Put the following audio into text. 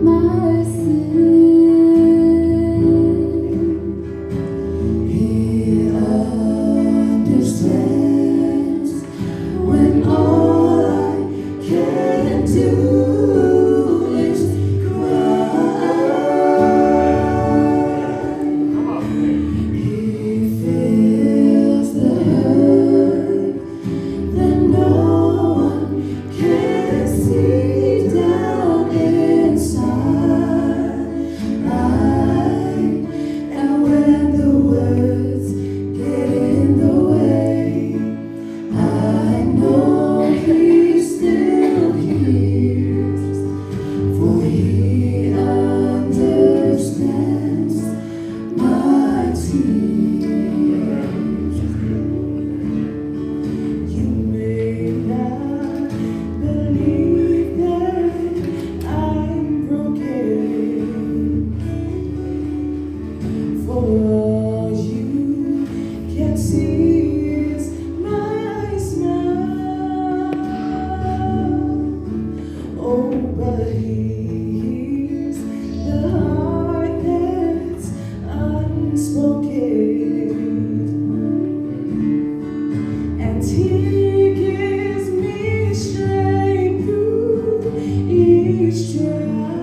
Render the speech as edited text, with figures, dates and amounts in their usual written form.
my sin. He understands when all I can do is cry. He feels the hurt that no one can see down inside. And when the words get in the way, I know He still hears, for He understands my tears. You may not believe that I'm broken, for all you can see is my smile. Oh, but He hears the heart that's unspoken, and He gives me strength through each trial.